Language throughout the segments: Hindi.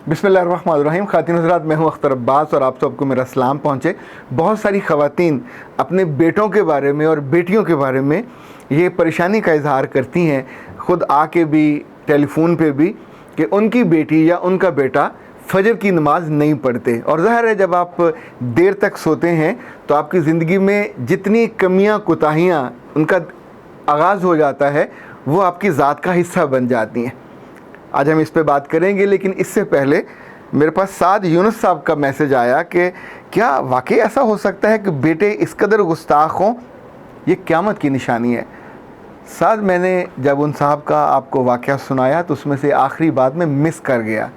बिस्मिल्लाहिर्रहमानिर्रहीम। ख़ातिन हज़रात, मैं हूं अख्तर अब्बास और आप सबको मेरा सलाम पहुँचे। बहुत सारी ख़वातीन अपने बेटों के बारे में और बेटियों के बारे में ये परेशानी का इजहार करती हैं, ख़ुद आके भी टेलीफोन पे भी, कि उनकी बेटी या उनका बेटा फजर की नमाज़ नहीं पढ़ते। और ज़ाहिर है, जब आप देर तक सोते हैं तो आपकी ज़िंदगी में जितनी कमियाँ कोताहियाँ उनका आगाज़ हो जाता है वो आपकी ज़ात का हिस्सा बन जाती हैं। आज हम इस पे बात करेंगे, लेकिन इससे पहले मेरे पास साद यूनुस साहब का मैसेज आया कि क्या वाकई ऐसा हो सकता है कि बेटे इस कदर गुस्ताख हों? ये क़यामत की निशानी है। साद, मैंने जब उन साहब का आपको वाक़या सुनाया तो उसमें से आखिरी बात में मिस कर गया,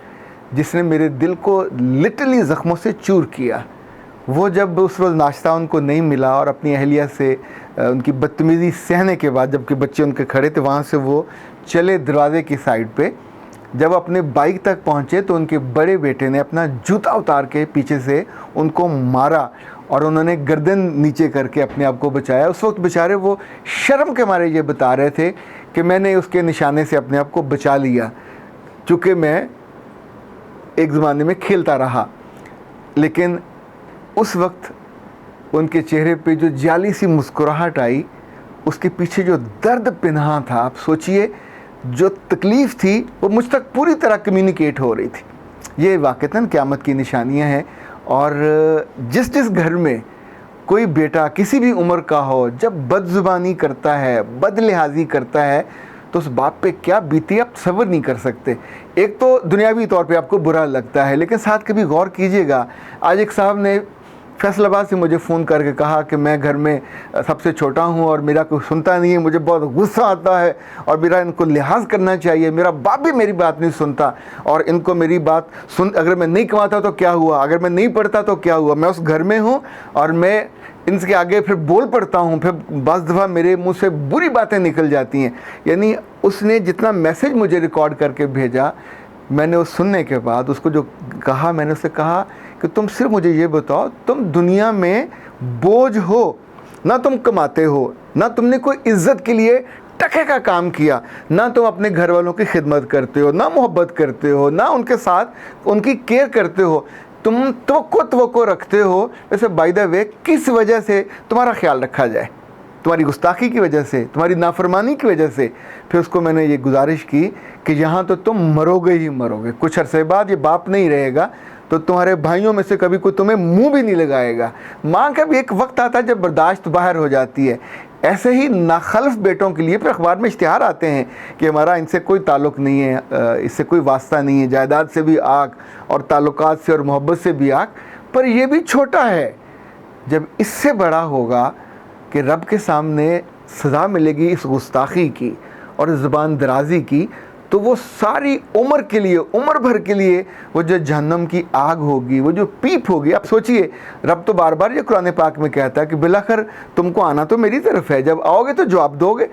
जिसने मेरे दिल को लिटरली ज़ख्मों से चूर किया। वो जब उस रोज़ नाश्ता उनको नहीं मिला और अपनी अहलिया से उनकी बदतमीज़ी सहने के बाद, जबकि बच्चे उनके खड़े थे, वहाँ से वो चले दरवाज़े की साइड पे। जब अपने बाइक तक पहुँचे तो उनके बड़े बेटे ने अपना जूता उतार के पीछे से उनको मारा और उन्होंने गर्दन नीचे करके अपने आप को बचाया। उस वक्त बेचारे वो शर्म के मारे ये बता रहे थे कि मैंने उसके निशाने से अपने आप को बचा लिया, चूँकि मैं एक ज़माने में खेलता रहा। लेकिन उस वक्त उनके चेहरे पे जो जाली सी मुस्कुराहट आई, उसके पीछे जो दर्द पिन्हा था, आप सोचिए, जो तकलीफ़ थी वो मुझ तक पूरी तरह कम्युनिकेट हो रही थी। ये वाक़तन क़यामत की निशानियां हैं। और जिस घर में कोई बेटा किसी भी उम्र का हो, जब बदज़ुबानी करता है, बदलिहाजी करता है, तो उस बाप पे क्या बीती आप तसव्वुर नहीं कर सकते। एक तो दुनियावी तौर पे आपको बुरा लगता है, लेकिन साथ कभी गौर कीजिएगा। आज एक साहब ने फैसलाबाद से मुझे फ़ोन करके कहा कि मैं घर में सबसे छोटा हूँ और मेरा कोई सुनता नहीं है, मुझे बहुत गुस्सा आता है और मेरा इनको लिहाज करना चाहिए। मेरा बाप भी मेरी बात नहीं सुनता और इनको मेरी बात सुन, अगर मैं नहीं कमाता तो क्या हुआ, अगर मैं नहीं पढ़ता तो क्या हुआ, मैं उस घर में हूँ और मैं इनके आगे फिर बोल पड़ता हूँ, फिर बस दफ़ा मेरे मुँह से बुरी बातें निकल जाती हैं। यानी उसने जितना मैसेज मुझे रिकॉर्ड करके भेजा, मैंने उस सुनने के बाद उसको जो कहा, मैंने उससे कहा कि तुम सिर्फ मुझे ये बताओ, तुम दुनिया में बोझ हो, ना तुम कमाते हो, ना तुमने कोई इज्जत के लिए टके का काम किया, ना तुम अपने घर वालों की खिदमत करते हो, ना मोहब्बत करते हो, ना उनके साथ उनकी केयर करते हो, तुम तो रखते हो। वैसे बाय द वे, किस वजह से तुम्हारा ख्याल रखा जाए? तुम्हारी गुस्ताखी की वजह से, तुम्हारी नाफरमानी की वजह से। फिर उसको मैंने ये गुजारिश की कि यहाँ तो तुम मरोगे ही मरोगे, कुछ अरसे बाद ये बाप नहीं रहेगा तो तुम्हारे भाइयों में से कभी कोई तुम्हें मुंह भी नहीं लगाएगा। माँ का भी एक वक्त आता है जब बर्दाश्त बाहर हो जाती है। ऐसे ही नाखल्फ बेटों के लिए फिर अखबार में इश्तिहार आते हैं कि हमारा इनसे कोई ताल्लुक़ नहीं है, इससे कोई वास्ता नहीं है, जायदाद से भी आग और ताल्लुकात से और मोहब्बत से भी आग। पर यह भी छोटा है। जब इससे बड़ा होगा कि रब के सामने सज़ा मिलेगी इस गुस्ताखी की और ज़ुबान दराजी की, तो वो सारी उम्र के लिए, उम्र भर के लिए वो जो जहन्नम की आग होगी, वो जो पीप होगी। आप सोचिए, रब तो बार बार ये कुरान पाक में कहता है कि बिलाखिर तुमको आना तो मेरी तरफ है, जब आओगे तो जवाब दोगे।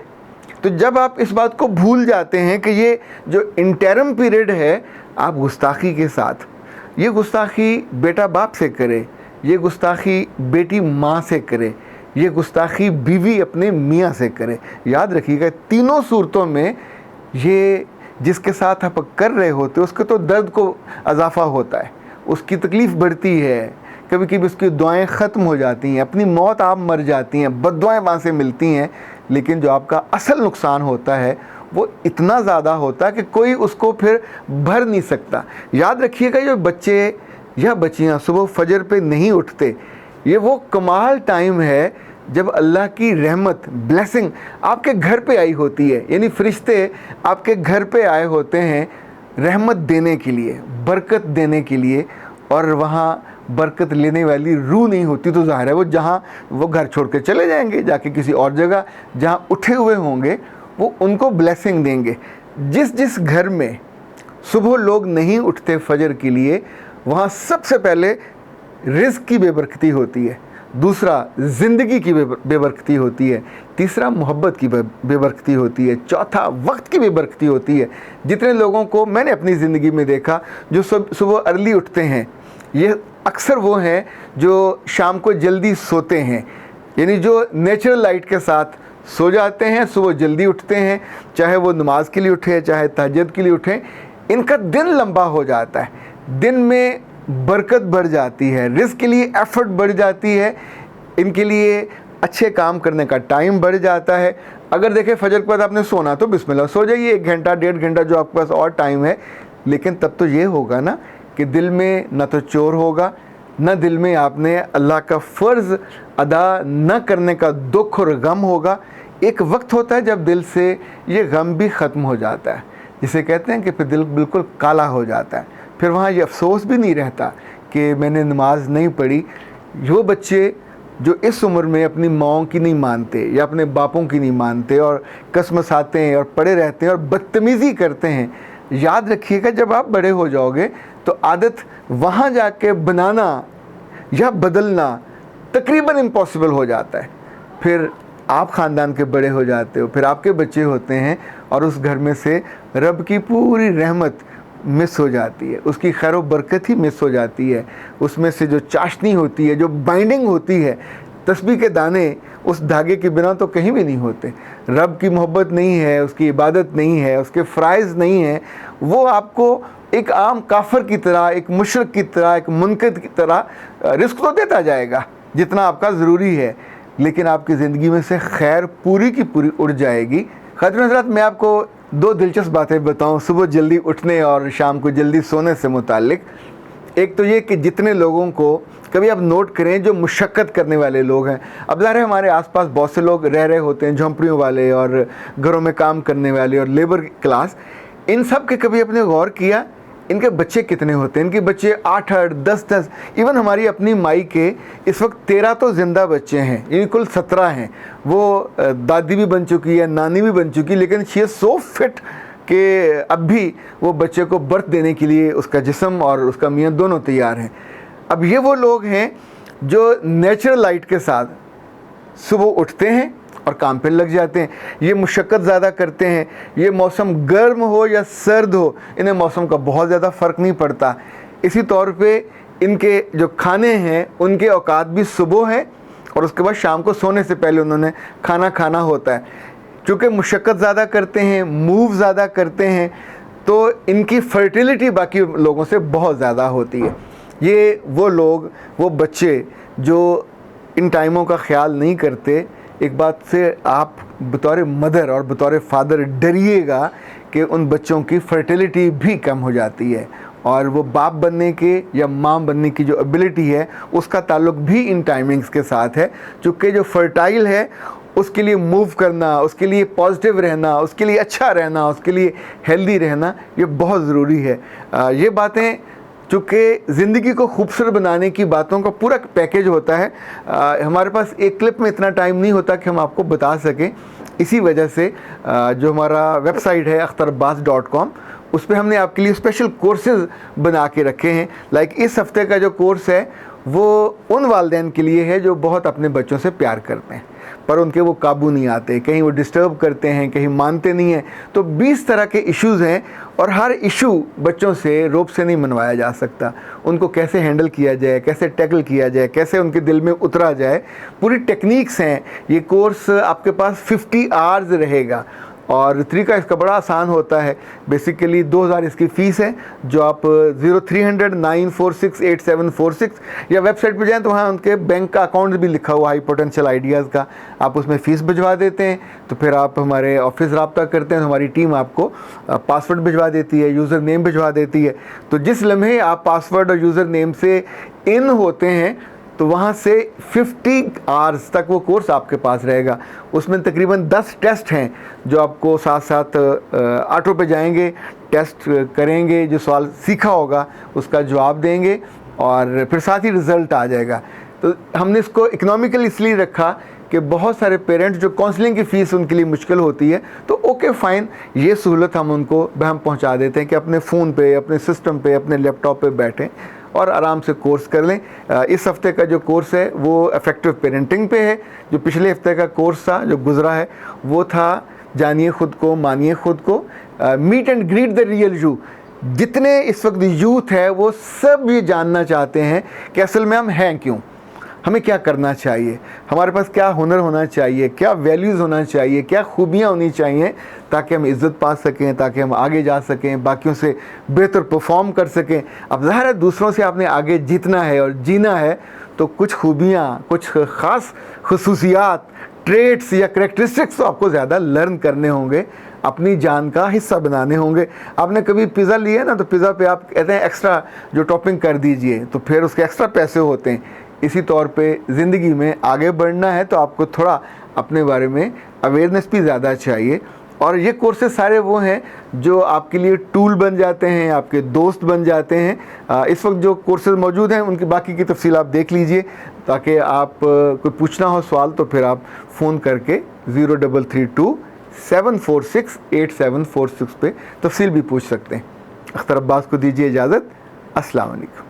तो जब आप इस बात को भूल जाते हैं कि ये जो इंटरम पीरियड है, आप गुस्ताखी के साथ, ये गुस्ताखी बेटा बाप से करे, ये गुस्ताखी बेटी माँ से करे, ये गुस्ताखी बीवी अपने मियाँ से करे। याद रखिएगा, तीनों सूरतों में ये जिसके साथ आप कर रहे होते उसके तो दर्द को इजाफा होता है, उसकी तकलीफ़ बढ़ती है, कभी कभी उसकी दुआएं ख़त्म हो जाती हैं, अपनी मौत आप मर जाती हैं, बद्दुआएं वहाँ से मिलती हैं। लेकिन जो आपका असल नुकसान होता है वो इतना ज़्यादा होता है कि कोई उसको फिर भर नहीं सकता। याद रखिएगा, ये बच्चे या बच्चियाँ सुबह फजर पे नहीं उठते, ये वो कमाल टाइम है जब अल्लाह की रहमत, ब्लेसिंग आपके घर पे आई होती है। यानी फ़रिश्ते आपके घर पे आए होते हैं रहमत देने के लिए, बरकत देने के लिए। और वहाँ बरकत लेने वाली रूह नहीं होती तो ज़ाहिर है वो घर छोड़ के चले जाएंगे, जाके किसी और जगह जहाँ उठे हुए होंगे वो उनको ब्लेसिंग देंगे। जिस घर में सुबह लोग नहीं उठते फजर के लिए, वहाँ सबसे पहले रिज़्क़ की बेबरकती होती है, दूसरा ज़िंदगी की बेबरकती होती है, तीसरा मोहब्बत की बेबरकती होती है, चौथा वक्त की बेबरकती होती है। जितने लोगों को मैंने अपनी ज़िंदगी में देखा जो सुबह अर्ली उठते हैं, ये अक्सर वो हैं जो शाम को जल्दी सोते हैं। यानी जो नेचुरल लाइट के साथ सो जाते हैं, सुबह जल्दी उठते हैं, चाहे वो नमाज के लिए उठे चाहे तहज्जुद के लिए उठें, इनका दिन लंबा हो जाता है। दिन में बरकत बढ़ जाती है, रिस्क के लिए एफर्ट बढ़ जाती है, इनके लिए अच्छे काम करने का टाइम बढ़ जाता है। अगर देखें फजर के बाद आपने सोना तो बिस्मिल्लाह सो जाइए, 1 घंटा 1.5 घंटा जो आपके पास और टाइम है, लेकिन तब तो ये होगा ना कि दिल में ना तो चोर होगा, न दिल में आपने अल्लाह का फ़र्ज़ अदा न करने का दुख और गम होगा। एक वक्त होता है जब दिल से ये गम भी ख़त्म हो जाता है, जिसे कहते हैं कि फिर दिल बिल्कुल काला हो जाता है, फिर वहाँ ये अफसोस भी नहीं रहता कि मैंने नमाज नहीं पढ़ी। जो बच्चे जो इस उम्र में अपनी माओं की नहीं मानते या अपने बापों की नहीं मानते और कसमसाते हैं और पड़े रहते हैं और बदतमीज़ी करते हैं, याद रखिएगा जब आप बड़े हो जाओगे तो आदत वहाँ जाके बनाना या बदलना तकरीबन इम्पॉसिबल हो जाता है। फिर आप ख़ानदान के बड़े हो जाते हो, फिर आपके बच्चे होते हैं और उस घर में से रब की पूरी रहमत मिस हो जाती है, उसकी खैर व बरकत ही मिस हो जाती है। उसमें से जो चाशनी होती है, जो बाइंडिंग होती है, तस्बीह के दाने उस धागे के बिना तो कहीं भी नहीं होते। रब की मोहब्बत नहीं है, उसकी इबादत नहीं है, उसके फ़राइज़ नहीं है, वो आपको एक आम काफिर की तरह, एक मुशरिक की तरह, एक मुनकिर की तरह रिस्क तो देता जाएगा जितना आपका ज़रूरी है, लेकिन आपकी ज़िंदगी में से खैर पूरी की पूरी उड़ जाएगी। ख़ातिन हज़रात, मैं आपको 2 दिलचस्प बातें बताऊं सुबह जल्दी उठने और शाम को जल्दी सोने से मुताल्लिक। एक तो ये कि जितने लोगों को कभी आप नोट करें जो मुशक्क़त करने वाले लोग हैं, अब ज़ाहिर है हमारे आसपास बहुत से लोग रह रहे होते हैं, झोंपड़ियों वाले और घरों में काम करने वाले और लेबर क्लास, इन सब के कभी अपने गौर किया इनके बच्चे कितने होते हैं? इनके बच्चे 8-8, 10-10, इवन हमारी अपनी माई के इस वक्त 13 तो ज़िंदा बच्चे हैं, यानी कुल 17 हैं। वो दादी भी बन चुकी है, नानी भी बन चुकी, लेकिन शी इज़ सो फिट कि अब भी वो बच्चे को बर्थ देने के लिए उसका जिस्म और उसका मियाँ दोनों तैयार हैं। अब ये वो लोग हैं जो नेचुरल लाइट के साथ सुबह उठते हैं और काम पे लग जाते हैं। ये मुशक्क़त ज़्यादा करते हैं, ये मौसम गर्म हो या सर्द हो, इन्हें मौसम का बहुत ज़्यादा फ़र्क नहीं पड़ता। इसी तौर पे इनके जो खाने हैं उनके औकात भी सुबह है और उसके बाद शाम को सोने से पहले उन्होंने खाना खाना होता है। चूँकि मुशक्क़त ज़्यादा करते हैं, मूव ज़्यादा करते हैं, तो इनकी फर्टिलिटी बाकी लोगों से बहुत ज़्यादा होती है। ये वो लोग, वो बच्चे जो इन टाइमों का ख्याल नहीं करते, एक बात से आप बतौर मदर और बतौर फादर डरिएगा कि उन बच्चों की फर्टिलिटी भी कम हो जाती है और वो बाप बनने के या माँ बनने की जो एबिलिटी है उसका ताल्लुक भी इन टाइमिंग्स के साथ है। चूँकि जो फर्टाइल है उसके लिए मूव करना, उसके लिए पॉजिटिव रहना, उसके लिए अच्छा रहना, उसके लिए हेल्दी रहना, ये बहुत ज़रूरी है। ये बातें चूँकि ज़िंदगी को खूबसूरत बनाने की बातों का पूरा पैकेज होता है। हमारे पास एक क्लिप में इतना टाइम नहीं होता कि हम आपको बता सकें। इसी वजह से जो हमारा वेबसाइट है akhtarbaaz.com, उस पर हमने आपके लिए स्पेशल कोर्सेज़ बना के रखे हैं। लाइक इस हफ़्ते का जो कोर्स है वो उन वालिदैन के लिए है जो बहुत अपने बच्चों से प्यार करते हैं पर उनके वो काबू नहीं आते, कहीं वो डिस्टर्ब करते हैं, कहीं मानते नहीं हैं। तो 20 तरह के इश्यूज़ हैं और हर इशू बच्चों से रोप से नहीं मनवाया जा सकता। उनको कैसे हैंडल किया जाए, कैसे टैकल किया जाए, कैसे उनके दिल में उतरा जाए, पूरी टेक्निक्स हैं। ये कोर्स आपके पास 50 आवर्स रहेगा और तरीका इसका बड़ा आसान होता है। बेसिकली 2000 इसकी फ़ीस है, जो आप 0300-946-8746 या वेबसाइट पर जाएं तो वहाँ उनके बैंक का अकाउंट भी लिखा हुआ हाई पोटेंशियल आइडियाज़ का, आप उसमें फ़ीस भिजवा देते हैं। तो फिर आप हमारे ऑफिस रब्ता करते हैं तो हमारी टीम आपको पासवर्ड भिजवा देती है, यूज़र नेम भिजवा देती है। तो जिस लम्हे आप पासवर्ड और यूज़र नेम से इन होते हैं तो वहाँ से 50 आवर्स तक वो कोर्स आपके पास रहेगा। उसमें तकरीबन 10 टेस्ट हैं जो आपको साथ साथ ऑटो पे जाएंगे, टेस्ट करेंगे, जो सवाल सीखा होगा उसका जवाब देंगे और फिर साथ ही रिज़ल्ट आ जाएगा। तो हमने इसको इकोनॉमिकल इसलिए रखा कि बहुत सारे पेरेंट्स जो काउंसलिंग की फ़ीस उनके लिए मुश्किल होती है, तो ओके फ़ाइन, ये सहूलत हम उनको हम पहुँचा देते हैं कि अपने फ़ोन पे, अपने सिस्टम पे, अपने लैपटॉप पे बैठें और आराम से कोर्स कर लें। इस हफ़्ते का जो कोर्स है वो इफ़ेक्टिव पेरेंटिंग पे है। जो पिछले हफ्ते का कोर्स था जो गुज़रा है वो था जानिए ख़ुद को, मानिए ख़ुद को, meet and greet the real you. जितने इस वक्त यूथ है वो सब ये जानना चाहते हैं कि असल में हम हैं क्यों। हमें क्या करना चाहिए, हमारे पास क्या हुनर होना चाहिए, क्या वैल्यूज़ होना चाहिए, क्या खूबियाँ होनी चाहिए ताकि हम इज़्ज़त पा सकें, ताकि हम आगे जा सकें, बाकियों से बेहतर परफॉर्म कर सकें। अब ज़ाहिर है दूसरों से आपने आगे जीतना है और जीना है तो कुछ खूबियाँ, कुछ ख़ास खसूसियात, ट्रेट्स या करेक्टरिस्टिक्स तो आपको ज़्यादा लर्न करने होंगे, अपनी जान का हिस्सा बनाने होंगे। आपने कभी पिज़्ज़ा लिया ना, तो पिज़्ज़ा पे आप कहते हैं एक्स्ट्रा जो टॉपिंग कर दीजिए, तो फिर उसके एक्स्ट्रा पैसे होते हैं। इसी तौर पे ज़िंदगी में आगे बढ़ना है तो आपको थोड़ा अपने बारे में अवेयरनेस भी ज़्यादा चाहिए। और ये कोर्सेज सारे वो हैं जो आपके लिए टूल बन जाते हैं, आपके दोस्त बन जाते हैं। इस वक्त जो कोर्सेज मौजूद हैं उनकी बाकी की तफसील आप देख लीजिए, ताकि आप कोई पूछना हो सवाल तो फिर आप फ़ोन करके 0332-746-8746 पे तफसील भी पूछ सकते हैं। अख्तर अब्बास को दीजिए इजाज़त। अस्सलाम वालेकुम।